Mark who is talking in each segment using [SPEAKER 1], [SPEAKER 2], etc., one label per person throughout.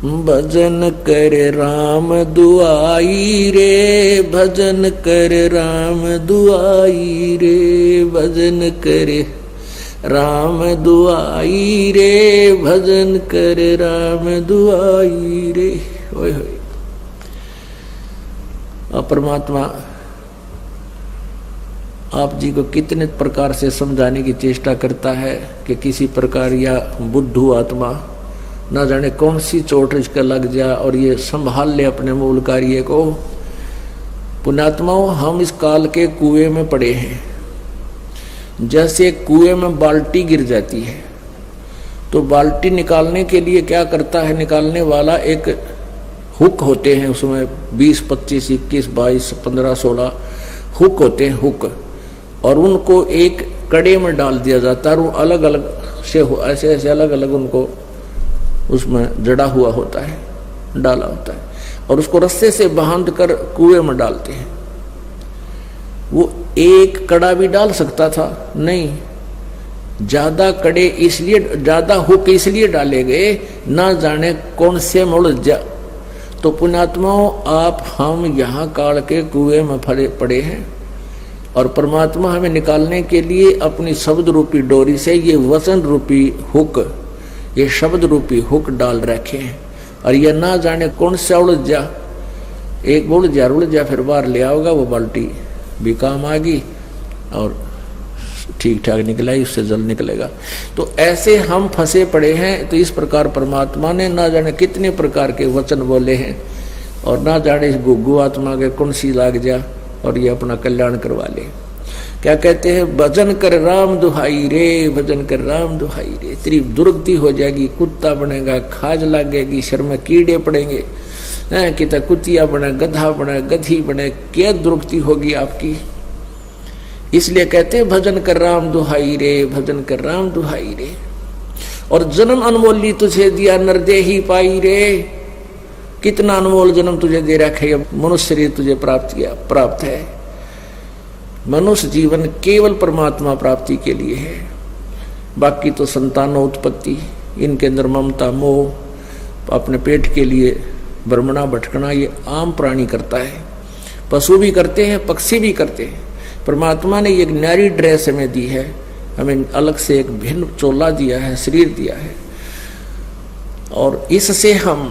[SPEAKER 1] भजन कर राम दुआई रे, भजन कर राम दुआई रे, भजन करे राम दुआई रे, भजन कर राम दुआई रे। ओए होए। और परमात्मा आप जी को कितने प्रकार से समझाने की चेष्टा करता है कि किसी प्रकार या बुद्धू आत्मा ना जाने कौन सी चोट इसका लग जा और ये संभाल ले अपने मूल कार्य को। पुण्यात्माओं, हम इस काल के कुएं में पड़े हैं। जैसे कुएं में बाल्टी गिर जाती है तो बाल्टी निकालने के लिए क्या करता है निकालने वाला, एक हुक होते हैं उसमें 20, 25, 21, 22, 15, 16 हुक होते हैं, हुक, और उनको एक कड़े में डाल दिया जाता है और वो अलग अलग से ऐसे ऐसे अलग अलग उनको उसमें जड़ा हुआ होता है, डाला होता है, और उसको रस्से से बांध कर कुएं में डालते हैं। वो एक कड़ा भी डाल सकता था, नहीं, ज्यादा कड़े इसलिए, ज्यादा हुक इसलिए डाले गए ना जाने कौन से मुड़ जा। तो पुण्यात्माओं, आप हम यहाँ काल के कुएं में पड़े हैं और परमात्मा हमें निकालने के लिए अपनी शब्द रूपी डोरी से ये वचन रूपी हुक, ये शब्द रूपी हुक डाल रखे हैं। और ये ना जाने कौन सा उड़ जा, एक उड़ जा फिर बाहर ले आओगा, वो बाल्टी भी काम आ गई और ठीक ठाक निकला ही, उससे जल निकलेगा। तो ऐसे हम फंसे पड़े हैं। तो इस प्रकार परमात्मा ने ना जाने कितने प्रकार के वचन बोले हैं और ना जाने इस गुग्गु आत्मा के कौन सी लाग जा और ये अपना कल्याण करवा ले। क्या कहते हैं, भजन कर राम दुहाई रे, भजन कर राम दुहाई रे। तेरी दुर्गति हो जाएगी, कुत्ता बनेगा, खाज लगेगी, शर में कीड़े पड़ेंगे, कितना कुतिया बने, गधा बने, गधी बने, क्या दुर्गति होगी आपकी। इसलिए कहते हैं भजन कर राम दुहाई रे, भजन कर राम दुहाई रे। और जन्म अनमोली तुझे दिया नरदेही पाई रे, कितना अनमोल जन्म तुझे दे रखा है, मनुष्य शरीर तुझे प्राप्त है। मनुष्य जीवन केवल परमात्मा प्राप्ति के लिए है, बाकी तो संतानोत्पत्ति, इनके अंदर ममता मोह, अपने पेट के लिए भ्रमणा भटकना, ये आम प्राणी करता है, पशु भी करते हैं, पक्षी भी करते हैं। परमात्मा ने एक न्यारी ड्रेस हमें दी है, हमें अलग से एक भिन्न चोला दिया है, शरीर दिया है, और इससे हम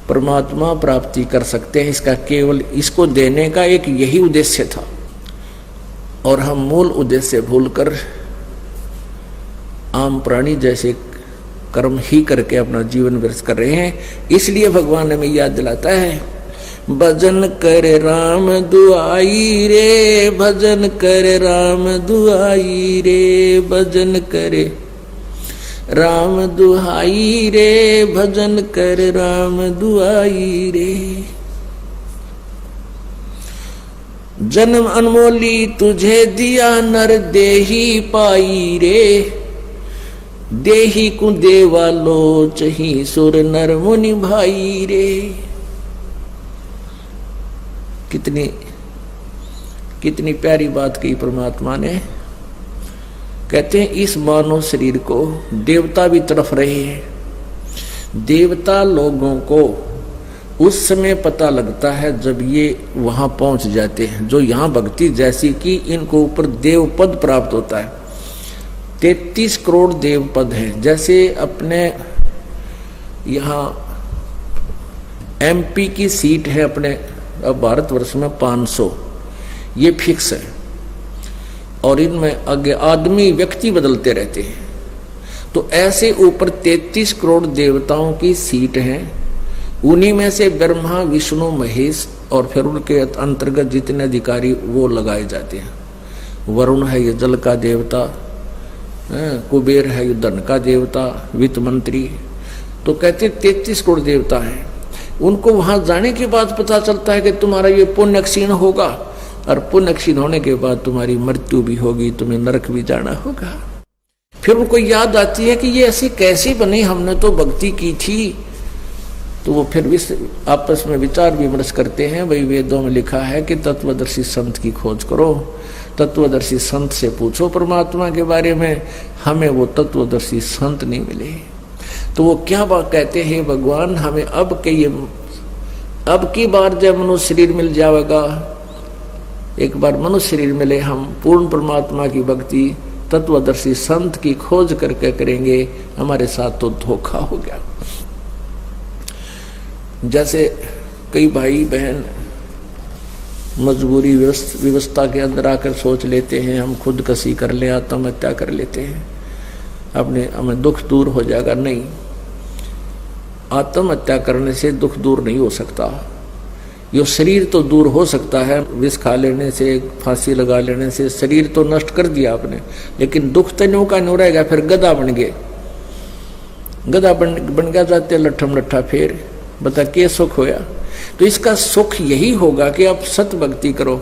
[SPEAKER 1] परमात्मा प्राप्ति कर सकते हैं। इसका केवल इसको देने का एक यही उद्देश्य था और हम मूल उद्देश्य भूलकर आम प्राणी जैसे कर्म ही करके अपना जीवन व्यर्थ कर रहे हैं। इसलिए भगवान हमें याद दिलाता है, भजन कर राम दुआई रे, भजन कर राम दुआई रे, भजन करे राम दुहाई रे, भजन कर राम दुआई रे। जन्म अनमोली तुझे दिया नर देही पाई रे, देही को देवा लोचही सुर नर मुनि भाई रे। कितनी प्यारी बात कही परमात्मा ने। कहते हैं इस मानव शरीर को देवता भी तड़फ रहे हैं। देवता लोगों को उस समय पता लगता है जब ये वहां पहुंच जाते हैं, जो यहाँ भक्ति जैसी कि इनको ऊपर देव पद प्राप्त होता है। 33 करोड़ देव पद हैं। जैसे अपने यहाँ MP की सीट है अपने भारतवर्ष में 500, ये फिक्स है, और इनमें आगे आदमी व्यक्ति बदलते रहते हैं। तो ऐसे ऊपर 33 करोड़ देवताओं की सीट है। उन्हीं में से ब्रह्मा विष्णु महेश और फिर उनके अंतर्गत जितने अधिकारी वो लगाए जाते हैं। वरुण है ये जल का देवता, कुबेर है ये धन का देवता, वित्त मंत्री। तो कहते 33 करोड़ देवता हैं। उनको वहां जाने के बाद पता चलता है कि तुम्हारा ये पुण्य क्षीण होगा, और पुण्य क्षीण होने के बाद तुम्हारी मृत्यु भी होगी, तुम्हें नरक भी जाना होगा। फिर उनको याद आती है कि ये ऐसी कैसी बनी, हमने तो भक्ति की थी। तो वो फिर आपस में विचार विमर्श करते हैं। भाई वेदों में लिखा है कि तत्वदर्शी संत की खोज करो, तत्वदर्शी संत से पूछो परमात्मा के बारे में। हमें वो तत्वदर्शी संत नहीं मिले। तो वो क्या बात कहते हैं, भगवान हमें अब की बार जब मनुष्य शरीर मिल जाएगा, एक बार मनुष्य शरीर मिले, हम पूर्ण परमात्मा की भक्ति तत्वदर्शी संत की खोज करके करेंगे, हमारे साथ तो धोखा हो गया। जैसे कई भाई बहन मजबूरी व्यवस्था के अंदर आकर सोच लेते हैं हम खुदकशी कर ले, आत्महत्या कर लेते हैं, हमें दुख दूर हो जाएगा। नहीं, आत्महत्या करने से दुख दूर नहीं हो सकता। यो शरीर तो दूर हो सकता है, विष खा लेने से, फांसी लगा लेने से शरीर तो नष्ट कर दिया आपने, लेकिन दुख तो न्यू का न्यू रहेगा। फिर गधा बन गए, गधा बन गया जाते लट्ठम लट्ठा, फिर बता के सुख होया। तो इसका सुख यही होगा कि आप सत भक्ति करो,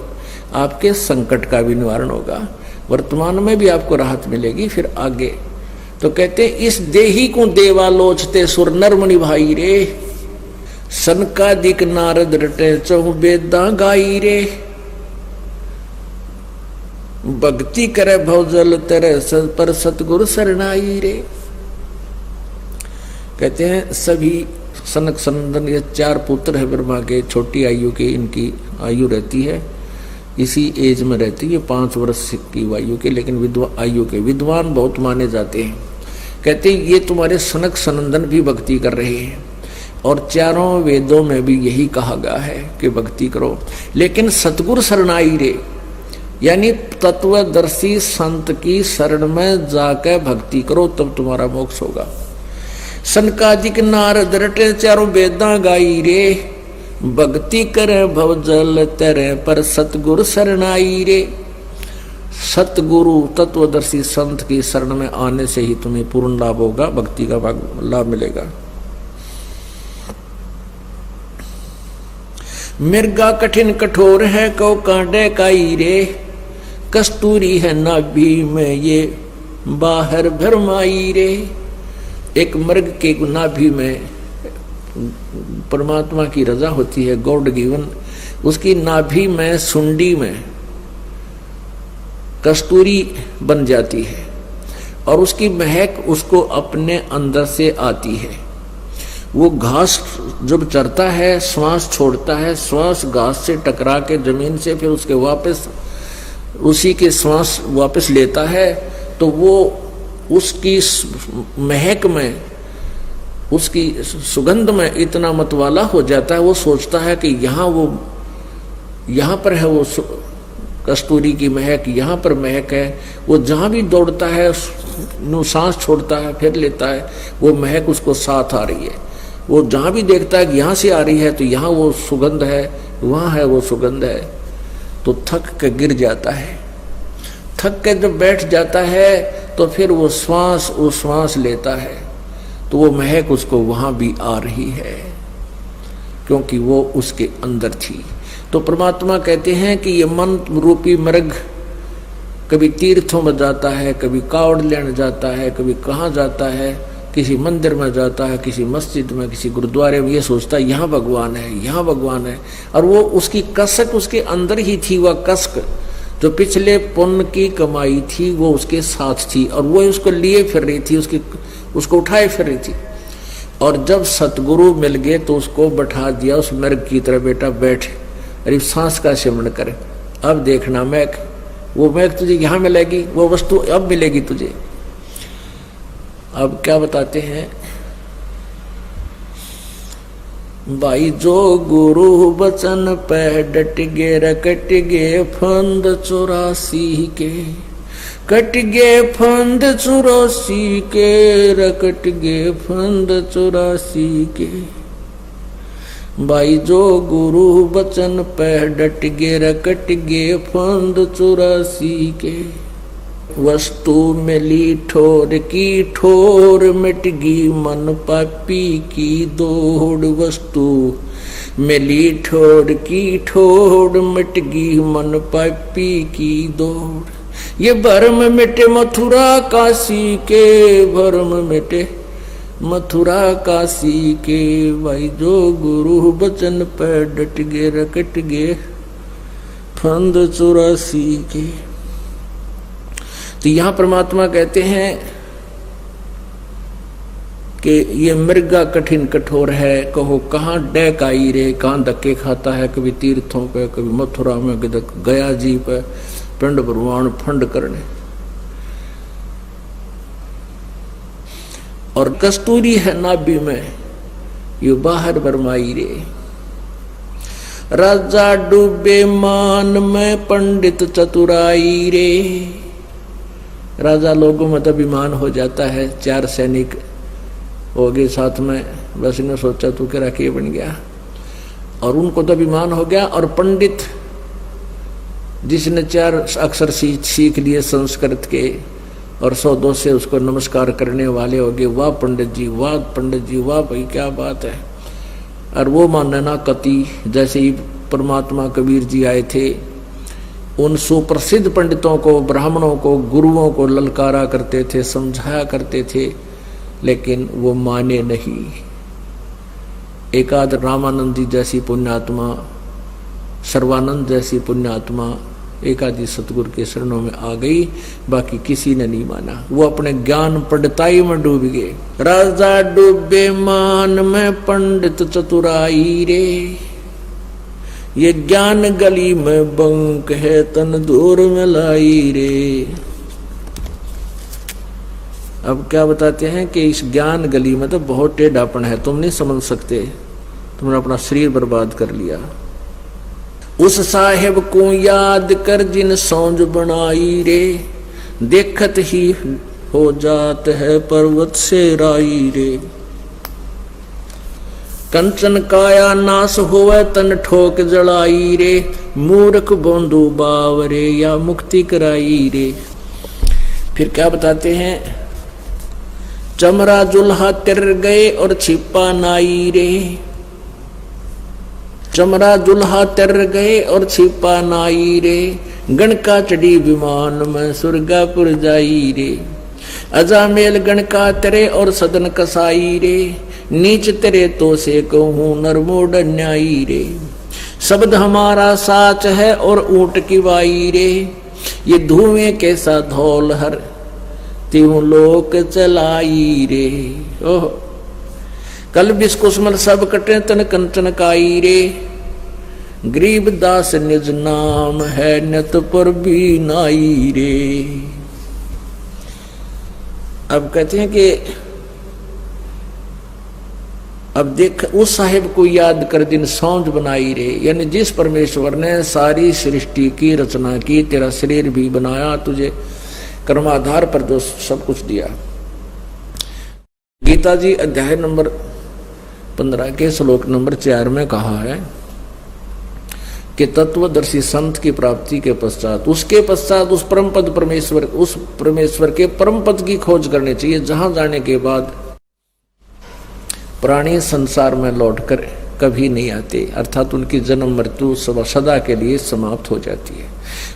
[SPEAKER 1] आपके संकट का भी निवारण होगा, वर्तमान में भी आपको राहत मिलेगी, फिर आगे। तो कहते इस देही को देवा लोचते सुर नरमणि भाई रे, सनकादिक नारद रटे चहु बेदा गाई रे, भक्ति करे भवजल तेरे पर सतगुरु शरणाई रे। कहते हैं सभी सनक सनंदन, ये 4 पुत्र है ब्रह्मा के, छोटी आयु के इनकी आयु रहती है, इसी एज में रहती है 5 वर्ष की आयु के, लेकिन आयु के विद्वान बहुत माने जाते हैं। कहते ये तुम्हारे सनक सनंदन भी भक्ति कर रहे हैं, और 4 वेदों में भी यही कहा गया है कि भक्ति करो, लेकिन सतगुरु शरणाई रे, यानी तत्वदर्शी संत की शरण में जाकर भक्ति करो, तब तुम्हारा मोक्ष होगा। सनकादिक नारद रटे 4 वेदा गाई रे, भक्ति करे भवजल तेरे पर सतगुरु शरणाई रे। सतगुरु तत्वदर्शी संत की शरण में आने से ही तुम्हें पूर्ण लाभ होगा, भक्ति का लाभ मिलेगा। मिर्गा कठिन कठोर है कौ कांडे काई रे, कस्तूरी है नाभि में ये बाहर भरमाई रे। एक मृग के नाभि में परमात्मा की रजा होती है, गॉड गिवन, उसकी नाभि में सुंडी में कस्तूरी बन जाती है, और उसकी महक उसको अपने अंदर से आती है। वो घास जब चरता है, श्वास छोड़ता है, श्वास घास से टकरा के जमीन से फिर उसके वापस उसी के श्वास वापस लेता है, तो वो उसकी महक में, उसकी सुगंध में इतना मतवाला हो जाता है, वो सोचता है कि यहाँ पर है वो कस्तूरी की महक, यहाँ पर महक है। वो जहाँ भी दौड़ता है, सांस छोड़ता है, फिर लेता है, वो महक उसको साथ आ रही है। वो जहाँ भी देखता है कि यहाँ से आ रही है, तो यहाँ वो सुगंध है, वहाँ है वो सुगंध है, तो थक के गिर जाता है। थक के जब बैठ जाता है, तो फिर वो श्वास लेता है, तो वो महक उसको वहाँ भी आ रही है, क्योंकि वो उसके अंदर थी। तो परमात्मा कहते हैं कि ये मन रूपी मृग कभी तीर्थों में जाता है, कभी कावड़ लेने जाता है, कभी कहाँ जाता है, किसी मंदिर में जाता है, किसी मस्जिद में, किसी गुरुद्वारे में, ये सोचता है यहाँ भगवान है, यहाँ भगवान है। और वो उसकी कसक उसके अंदर ही थी, वह कसक जो पिछले पुण्य की कमाई थी वो उसके साथ थी, और वो उसको लिए फिर रही थी, उसको उठाए फिर रही थी। और जब सतगुरु मिल गए तो उसको बैठा दिया उस मृग की तरह, बेटा बैठ, अरे सांस का सेवन करे, अब देखना महक, वो महक तुझे यहाँ मिलेगी, वो वस्तु अब मिलेगी तुझे। अब क्या बताते हैं भाई, जो गुरु बचन पे डट गे रकट गे फंद 84 के, कट गे फंद 84 के, रकट गे फंद 84 के। भाई जो गुरु बचन पे डट गे रकट गे फंद 84 के, वस्तु मिली ठोर की ठोर, मिट गई मन पापी की दौड़। वस्तु मिली ठोर की ठोर, मिट गई मन पापी की दौड़। ये भरम मिटे मथुरा काशी के, भरम मिटे मथुरा काशी के। भाई जो गुरु बचन पे डट गे रकट गे फंद 84 के। तो यहां परमात्मा कहते हैं कि ये मृगा कठिन कठोर है, कहो कहाँ डैक आई रे, कहाँ धक्के खाता है, कभी तीर्थों पे, कभी मथुरा में, कभी गया जी पे, पिंड भगवान फंड करने। और कस्तूरी है नाभि में, ये बाहर बरमाई रे। राजा डूबे मान में, पंडित चतुराई रे। राजा लोगों में तो अभिमान हो जाता है, 4 सैनिक हो गए साथ में, बस इन्हें सोचा तू क्या राखी बन गया, और उनको तो अभिमान हो गया। और पंडित जिसने 4 अक्षर सीख लिए संस्कृत के और 100-200 से उसको नमस्कार करने वाले हो गए, वाह पंडित जी, वाह पंडित जी, वाह भाई क्या बात है। और वो मानना कति, जैसे ही परमात्मा कबीर जी आए थे, उन सुप्रसिद्ध पंडितों को, ब्राह्मणों को, गुरुओं को ललकारा करते थे, समझाया करते थे, लेकिन वो माने नहीं। एकाद रामानंद जी जैसी पुण्यात्मा, सर्वानंद जैसी पुण्यात्मा एकादी सतगुरु के शरणों में आ गई, बाकी किसी ने नहीं माना। वो अपने ज्ञान पंडिताई में डूब गए। राजा डूबे मान में, पंडित चतुराई रे। ये ज्ञान गली में बंक है, तन दूर में लाई रे। अब क्या बताते हैं कि इस ज्ञान गली में तो बहुत टेढ़ापन है, तुम नहीं समझ सकते, तुमने अपना शरीर बर्बाद कर लिया। उस साहेब को याद कर जिन सौंज बनाई रे, देखत ही हो जात है पर्वत से राई रे। कंचन काया नाश होवे, तन ठोक जड़ाई रे। मूर्ख बोंदू बावरे, या मुक्ति कराई रे। फिर क्या बताते हैं, चमरा जुल्हा तिर गए और छिपा नाई रे। चमरा जुल्हा तिर गए और छिपा नाई रे। गणका चढ़ी विमान में, सुरगापुर जाई रे। अजामेल गणका तेरे और सदन कसाई रे। नीच तेरे तो से कहूँ नरमोड न्यायी रे। शब्द हमारा साच है और ऊंट की वाई रे। ये धुएं कैसा धौल हर त्यों लोक चलाई रे। ओह कल बिस्कुस्मल सब कटे तन कंचन काई रे। गरीब दास निज नाम है, नत पर भी नाई रे। अब कहते हैं कि अब देख, उस साहिब को याद कर दिन सौंज बनाई रे, यानी जिस परमेश्वर ने सारी सृष्टि की रचना की, तेरा शरीर भी बनाया, तुझे कर्माधार पर जो सब कुछ दिया। गीता जी अध्याय नंबर 15 के श्लोक नंबर 4 में कहा है कि तत्वदर्शी संत की प्राप्ति के पश्चात, उसके पश्चात उस परम पद परमेश्वर, उस परमेश्वर के परम पद की खोज करनी चाहिए, जहां जाने के बाद प्राणी संसार में लौटकर कभी नहीं आते, अर्थात उनकी जन्म मृत्यु सदा के लिए समाप्त हो जाती है।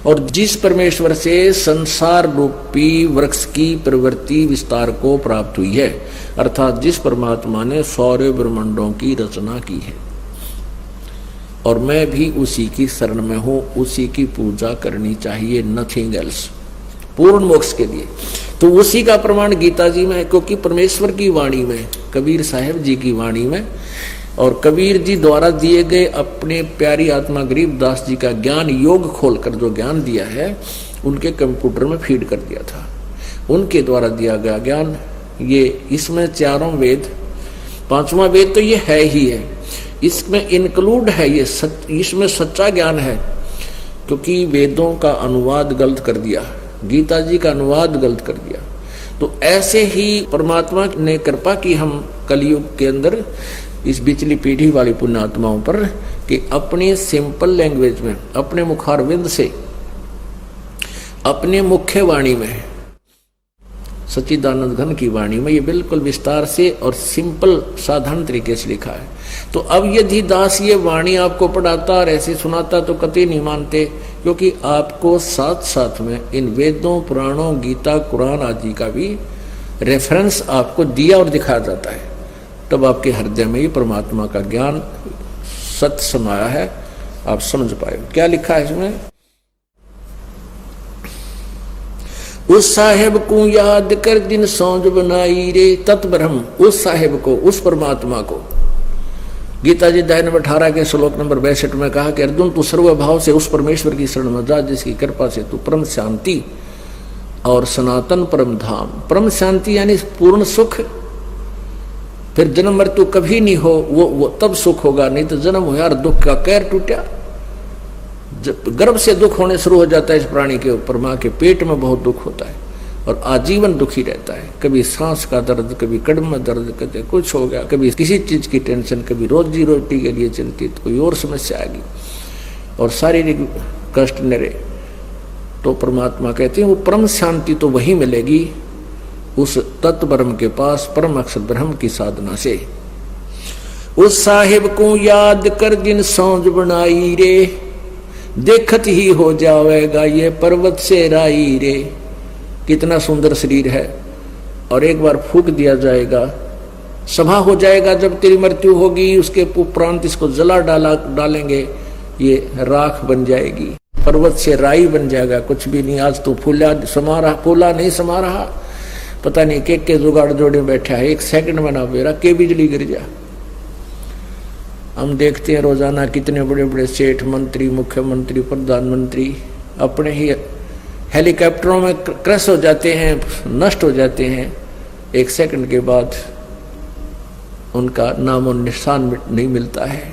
[SPEAKER 1] और जिस परमेश्वर से संसार रूपी वृक्ष की प्रवृत्ति विस्तार को प्राप्त हुई है, अर्थात जिस परमात्मा ने सौर्य ब्रह्मांडों की रचना की है, और मैं भी उसी की शरण में हूं, उसी की पूजा करनी चाहिए, नथिंग एल्स, पूर्ण मोक्ष के लिए। तो उसी का प्रमाण गीता जी में है, क्योंकि परमेश्वर की वाणी में, कबीर साहब जी की वाणी में, और कबीर जी द्वारा दिए गए अपने प्यारी आत्मा गरीबदास जी का ज्ञान योग खोलकर जो ज्ञान दिया है, उनके कंप्यूटर में फीड कर दिया था, उनके द्वारा दिया गया ज्ञान। ये इसमें चारों वेद, पांचवा वेद तो ये है ही है, इसमें इंक्लूड है, ये इसमें सच्चा ज्ञान है, क्योंकि वेदों का अनुवाद गलत कर दिया, गीता जी का अनुवाद गलत कर दिया। तो ऐसे ही परमात्मा ने कृपा की हम कलयुग के अंदर इस बिचली पीढ़ी वाली पुण्यात्माओं पर, कि अपनी सिंपल लैंग्वेज में, अपने मुखारविंद से, अपने मुख्य वाणी में, सच्चिदानंद घन की वाणी में, ये बिल्कुल विस्तार से और सिंपल साधारण तरीके से लिखा है। तो अब यदि दास ये वाणी आपको पढ़ाता और ऐसे सुनाता तो कतई नहीं मानते, क्योंकि आपको साथ साथ में इन वेदों, पुराणों, गीता, कुरान आदि का भी रेफरेंस आपको दिया और दिखाया जाता है, तब आपके हृदय में ये परमात्मा का ज्ञान सत्य समाया है, आप समझ पाए। क्या लिखा है इसमें? उस साहेब को याद कर दिन सौंज बनाई रे, तत्ब्रह्म, उस साहेब को, उस परमात्मा को। गीता जी अध्याय नंबर 18 के श्लोक नंबर 62 में कहा कि अर्जुन तू सर्वभाव से उस परमेश्वर की शरण में जा जिसकी कृपा से तू परम शांति और सनातन परम धाम, परम शांति यानी पूर्ण सुख, फिर जन्म मृत्यु कभी नहीं हो, वो तब सुख होगा, नहीं तो जन्म हो यार दुख का कैर टूटा। जब गर्भ से दुख होने शुरू हो जाता है इस प्राणी के ऊपर, माँ के पेट में बहुत दुख होता है और आजीवन दुखी रहता है। कभी सांस का दर्द, कभी कड़म में दर्द, कभी कुछ हो गया, कभी किसी चीज की टेंशन, कभी रोजी रोटी के लिए चिंतित, कोई और समस्या आ गई और शारीरिक कष्ट निरे। तो परमात्मा कहते हैं वो परम शांति तो वही मिलेगी उस तत्व ब्रह्म के पास, परम अक्षर ब्रह्म की साधना से। उस साहिब को याद कर दिन सौंज बनाई रे, देखत ही हो जाएगा ये पर्वत से राई रे। कितना सुंदर शरीर है, और एक बार फूक दिया जाएगा, सभा हो जाएगा। जब तेरी मृत्यु होगी उसके उपरांत इसको जला डालेंगे, ये राख बन जाएगी, पर्वत से राई बन जाएगा, कुछ भी नहीं। आज तो फूला समा रहा, फूला नहीं समा रहा, पता नहीं के जुगाड़ जोड़े बैठा है, एक सेकंड में ना बेरा के बिजली गिर जा। हम देखते हैं रोजाना कितने बड़े बड़े सेठ, मंत्री, मुख्यमंत्री, प्रधानमंत्री अपने ही हेलीकॉप्टरों में क्रैश हो जाते हैं, नष्ट हो जाते हैं, एक सेकंड के बाद उनका नामो निशान नहीं मिलता है।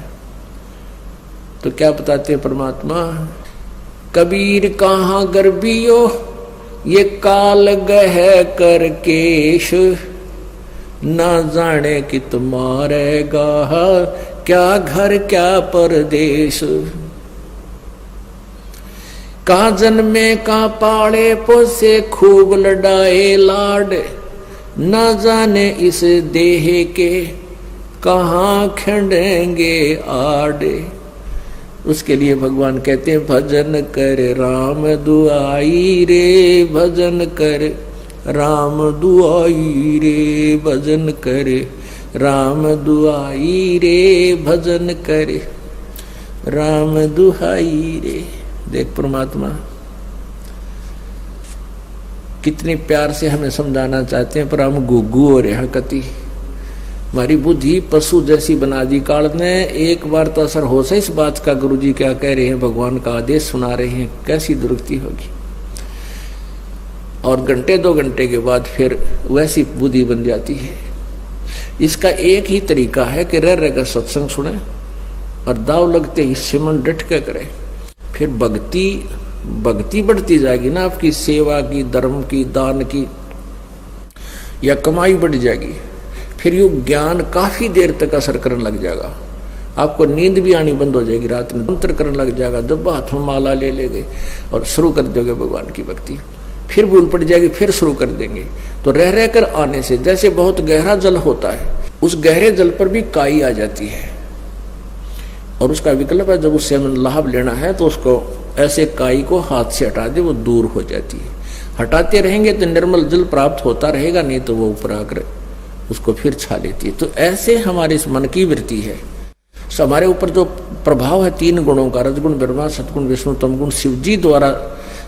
[SPEAKER 1] तो क्या बताते हैं परमात्मा, कबीर कहाँ गर्बियो ये काल गह कर केश, ना जाने कि तुम्हारेगा क्या घर क्या परदेश। का जन्मे का पाड़े पोसे खूब लड़ाए लाड, न जाने इस देह के कहाँ खंडेंगे आड़े। उसके लिए भगवान कहते हैं भजन कर राम दुआई रे, भजन कर राम दुआई रे, भजन कर राम दुआई रे, भजन कर राम दुहाई रे। देख परमात्मा कितने प्यार से हमें समझाना चाहते हैं, पर हम गुग्गू हो रहे हैं कति। हमारी बुद्धि पशु जैसी बना दी काल ने। एक बार तो असर हो से इस बात का, गुरुजी क्या कह रहे हैं, भगवान का आदेश सुना रहे हैं, कैसी दुरुक्ति होगी। और घंटे 2 घंटे के बाद फिर वैसी बुद्धि बन जाती है। इसका एक ही तरीका है कि रह रहकर सत्संग सुने और दाव लगते ही सिमरन डट के करे। फिर भक्ति बढ़ती जाएगी ना, आपकी सेवा की, धर्म की, दान की, या कमाई बढ़ जाएगी। फिर यू ज्ञान काफी देर तक असर करने लग जाएगा। आपको नींद भी आनी बंद हो जाएगी, रात में मंत्र करने लग जाएगा, जब हाथ में माला ले लेंगे और शुरू कर दोगे भगवान की भक्ति। फिर भूल पड़ जाएगी, फिर शुरू कर देंगे। तो रह रहकर आने से, जैसे बहुत गहरा जल होता है, उस गहरे जल पर भी काई आ जाती है और उसका विकल्प है, जब उससे हमें लाभ लेना है तो उसको ऐसे काई को हाथ से हटा दे, वो दूर हो जाती है। हटाते रहेंगे तो निर्मल जल प्राप्त होता रहेगा, नहीं तो वो ऊपर आकर उसको फिर छा लेती है। तो ऐसे हमारे इस मन की वृत्ति है। हमारे ऊपर जो प्रभाव है 3 गुणों का, रजगुण ब्रह्मा, सतगुण विष्णु, तमगुण शिव जी द्वारा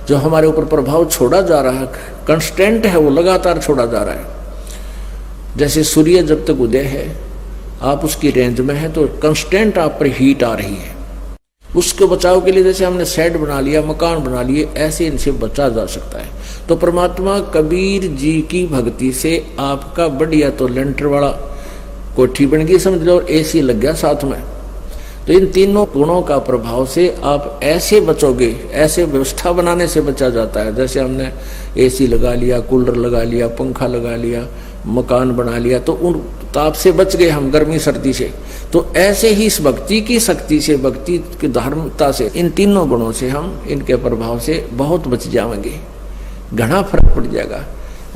[SPEAKER 1] जो हमारे ऊपर प्रभाव छोड़ा जा रहा है, कंस्टेंट है, वो लगातार छोड़ा जा रहा है। जैसे सूर्य जब तक उदय है, आप उसकी रेंज में है तो कंस्टेंट आप पर हीट आ रही है। उसके बचाव के लिए जैसे हमने शेड बना लिया, मकान बना लिए, ऐसे इनसे बचा जा सकता है। तो परमात्मा कबीर जी की भक्ति से आपका बढ़िया तो लेंटर वाला कोठी बन गई समझ लो, और एसी लग गया साथ में। तो इन तीनों गुणों का प्रभाव से आप ऐसे बचोगे, ऐसे व्यवस्था बनाने से बचा जाता है। जैसे हमने एसी लगा लिया, कूलर लगा लिया, पंखा लगा लिया, मकान बना लिया, तो उन ताप से बच गए हम, गर्मी सर्दी से। तो ऐसे ही इस भक्ति की शक्ति से, भक्ति की धार्मिकता से, इन तीनों गुणों से हम, इनके प्रभाव से बहुत बच जाएंगे, घना फर्क पड़ जाएगा।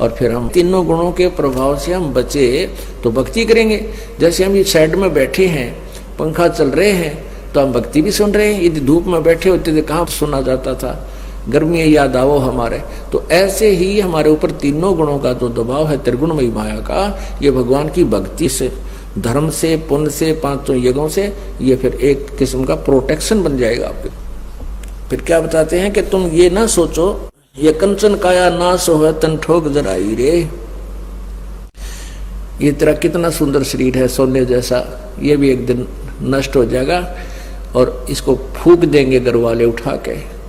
[SPEAKER 1] और फिर हम तीनों गुणों के प्रभाव से हम बचे तो भक्ति करेंगे। जैसे हम इस साइड में बैठे हैं, पंखा चल रहे हैं, तो हम भक्ति भी सुन रहे हैं। यदि धूप में बैठे होते थे कहाँ सुना जाता था, गर्मी याद आओ हमारे। तो ऐसे ही हमारे ऊपर तीनों गुणों का जो दबाव है, त्रिगुणमयी माया का, ये भगवान की भक्ति से, धर्म से, पुण्य से, 5 यज्ञों से, ये फिर एक किस्म का प्रोटेक्शन बन जाएगा आपके। फिर क्या बताते हैं कि तुम ये ना सोचो ये कंचन काया नाश हो तन ठोक जराई रे। ये तेरा कितना सुंदर शरीर है सोने जैसा, ये भी एक दिन नष्ट हो जाएगा और इसको फूक देंगे घर वाले उठा के।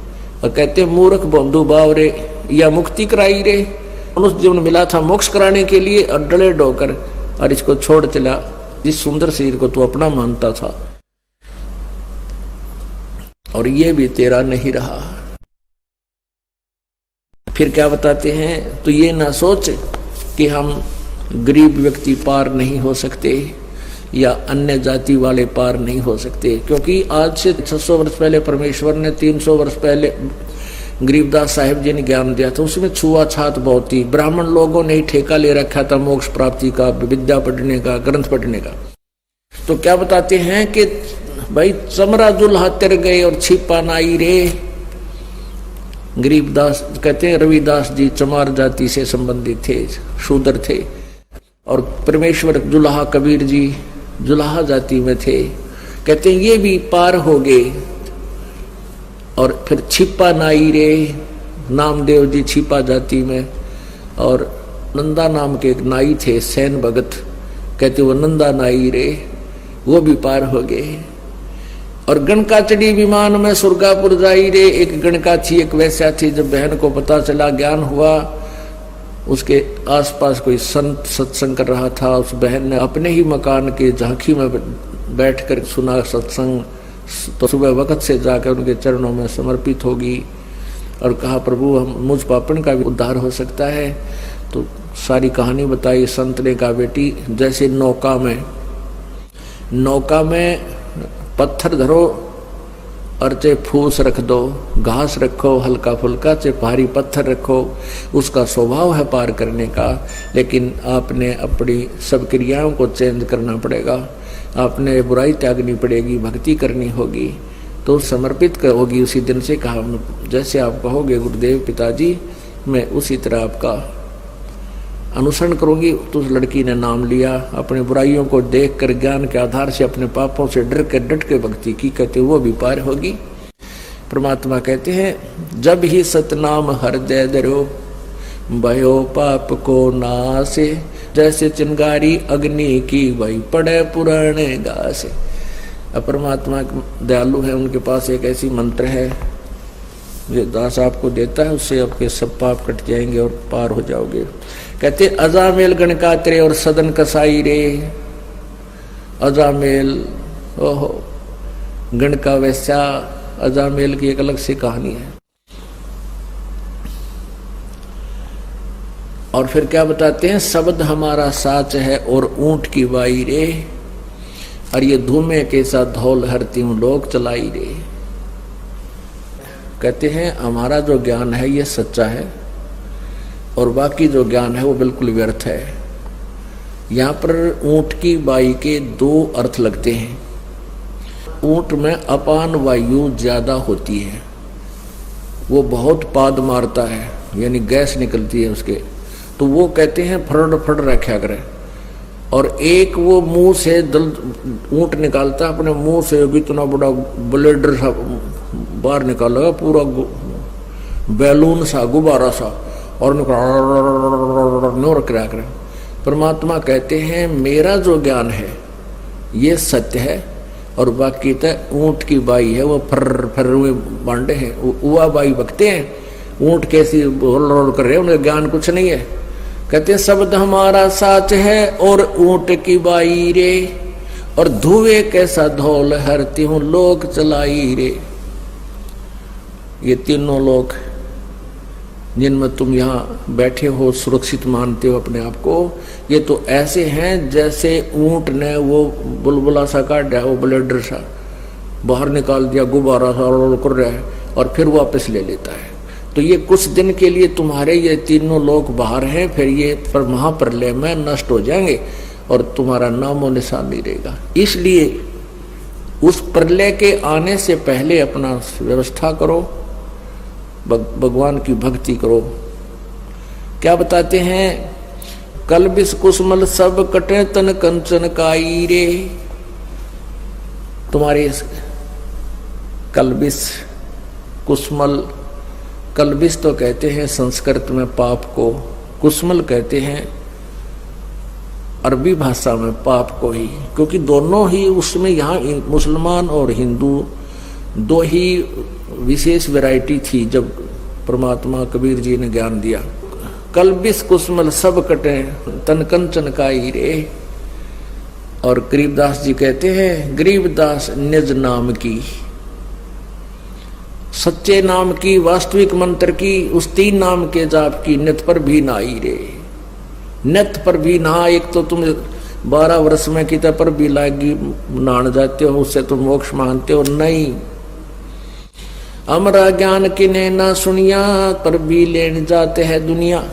[SPEAKER 1] और कहते मूर्ख बंधु भाव रे, या मुक्ति कराई रे। मनुष्य जीवन मिला था मोक्ष कराने के लिए और डले डोकर और इसको छोड़ चला, जिस सुंदर शरीर को तू अपना मानता था, और ये भी तेरा नहीं रहा। फिर क्या बताते हैं, तो ये ना सोच कि हम गरीब व्यक्ति पार नहीं हो सकते या अन्य जाति वाले पार नहीं हो सकते, क्योंकि आज से 600 वर्ष पहले परमेश्वर ने 300 वर्ष पहले गरीबदास साहिब जी ने ज्ञान दिया था, उसमें छुआछात बहुत थी। ब्राह्मण लोगों ने ही ठेका ले रखा था मोक्ष प्राप्ति का, विद्या पढ़ने का, ग्रंथ पढ़ने का। तो क्या बताते हैं कि भाई चमरा जुल्हा तिर गए और छिपा नाई रे। गरीबदास कहते हैं रविदास जी चमार जाति से संबंधित थे, शूद्र थे, और परमेश्वर जुल्हा कबीर जी जुल्हा जाति में थे। कहते हैं ये भी पार हो गए। और फिर छिपा नाई रे, नामदेव जी छिपा जाति में, और नंदा नाम के एक नाई थे सैन भगत, कहते वो नंदा नाई रे, वो भी पार हो गए। और गणका चढ़ी विमान में सुरगापुर जाई रे। एक गणका थी, एक वैश्या थी। जब बहन को पता चला, ज्ञान हुआ, उसके आसपास कोई संत सत्संग कर रहा था, उस बहन ने अपने ही मकान के झांकी में बैठकर सुना सत्संग। तो सुबह वक्त से जाकर उनके चरणों में समर्पित होगी और कहा प्रभु हम मुझ पापन का भी उद्धार हो सकता है। तो सारी कहानी बताई। संत ने कहा बेटी जैसे नौका में पत्थर धरो और चाहे फूस रख दो, घास रखो हल्का फुल्का, चाहे भारी पत्थर रखो, उसका स्वभाव है पार करने का। लेकिन आपने अपनी सब क्रियाओं को चेंज करना पड़ेगा, आपने बुराई त्यागनी पड़ेगी, भक्ति करनी होगी, तो समर्पित होगी उसी दिन से। कहा जैसे आप कहोगे गुरुदेव पिताजी, मैं उसी तरह आपका अनुसरण करूंगी। तो उस लड़की ने नाम लिया, अपने बुराइयों को देखकर ज्ञान के आधार से अपने पापों से डट के भक्ति की। कहते वो भी पार होगी। परमात्मा कहते हैं जब ही सतनाम हृदय धरो भयो पाप को नासे। जैसे चिंगारी अग्नि की वही पड़े पुराने घासे। अब परमात्मा दयालु है, उनके पास एक ऐसी मंत्र है जो दास आपको देता है, उससे आपके सब पाप कट जाएंगे और पार हो जाओगे। कहते अजामेल गणकात्रे और सदन कसाई रे। अजामेल ओहो गणका वैश्या, अजामेल की एक अलग सी कहानी है। और फिर क्या बताते हैं, शब्द हमारा साच है और ऊंट की बाई रे। और ये धूमे के साथ धौल हरती हूं लोग चलाई रे। कहते हैं हमारा जो ज्ञान है ये सच्चा है और बाकी जो ज्ञान है वो बिल्कुल व्यर्थ है। यहाँ पर ऊंट की बाई के दो अर्थ लगते हैं। ऊंट में अपान वायु ज्यादा होती है, वो बहुत पाद मारता है, यानी गैस निकलती है उसके, तो वो कहते हैं फड़ रखा करे। और एक वो मुंह से ऊंट निकालता है, अपने मुंह से इतना बड़ा ब्लेडर सा बाहर निकालेगा, पूरा बैलून सा, गुब्बारा सा, और नो रख रहा करे। परमात्मा कहते हैं मेरा जो ज्ञान है ये सत्य है और बाकी तो ऊंट की बाई है, वो फर हुए बांडे हैं, उवा बाई बकते हैं। ऊंट कैसी रोल कर रहे हैं, उनका ज्ञान कुछ नहीं है। कहते शब्द हमारा साच है और ऊंट की बाई रे। और धुए कैसा धौल हरती हूं लोक चलाई रे। ये तीनों लोग जिनमें तुम यहाँ बैठे हो, सुरक्षित मानते हो अपने आप को, ये तो ऐसे हैं जैसे ऊंट ने वो बुलबुला सा काट दिया, वो ब्लेडर सा बाहर निकाल दिया, गुब्बारा सा रोल कर रहा है और फिर वापस ले लेता है। तो ये कुछ दिन के लिए तुम्हारे ये तीनों लोग बाहर हैं, फिर ये पर महाप्रलय में नष्ट हो जाएंगे और तुम्हारा नामो निशान नहीं रहेगा। इसलिए उस प्रलय के आने से पहले अपना व्यवस्था करो, भगवान की भक्ति करो। क्या बताते हैं, कलबिस कुसमल सब कटे तन कंचन काई रे। तुम्हारे कलबिस कुसमल कल्बिस तो कहते हैं संस्कृत में पाप को, कुस्मल कहते हैं अरबी भाषा में पाप को ही, क्योंकि दोनों ही उसमें यहाँ मुसलमान और हिंदू दो ही विशेष वैरायटी थी जब परमात्मा कबीर जी ने ज्ञान दिया। कल्बिस कुस्मल सब कटे तन कंचन का ही रे। और गरीबदास जी कहते हैं गरीबदास निज नाम की, सच्चे नाम की, वास्तविक मंत्र की, उस तीन नाम के जाप की नित पर भी ना आई रे। नित पर भी ना, एक तो तुम 12 वर्ष में कितने पर भी लागी नहान जाते हो, उससे तुम मोक्ष मानते हो नहीं। अमरा ज्ञान किने ना सुनिया पर भी लेने जाते हैं दुनिया।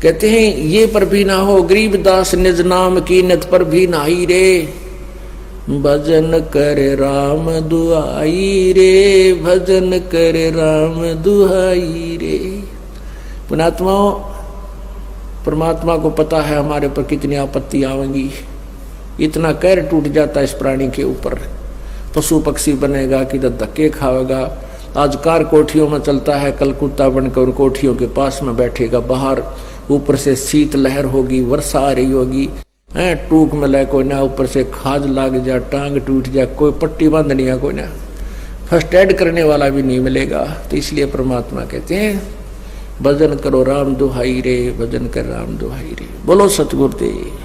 [SPEAKER 1] कहते हैं ये पर भी ना हो, गरीबदास निज नाम की नित पर भी ना ही रे। भजन करे राम दुहाई रे, भजन करे राम दुहाई रे। पुणात्माओं, परमात्मा को पता है हमारे पर कितनी आपत्ति आवेंगी, इतना कहर टूट जाता है इस प्राणी के ऊपर। पशु पक्षी बनेगा, किधर धक्के खाएगा। आज कार कोठियों में चलता है, कल कुत्ता बनकर कोठियों के पास में बैठेगा। बाहर ऊपर से शीत लहर होगी, वर्षा आ रही होगी, टूक में ले कोई ना, ऊपर से खाज लाग जा, टांग टूट जा, कोई पट्टी बांधनी है कोई ना, फर्स्ट एड करने वाला भी नहीं मिलेगा। तो इसलिए परमात्मा कहते हैं भजन करो राम दुहाई रे, भजन कर राम दुहाई रे। बोलो सतगुरुदेव।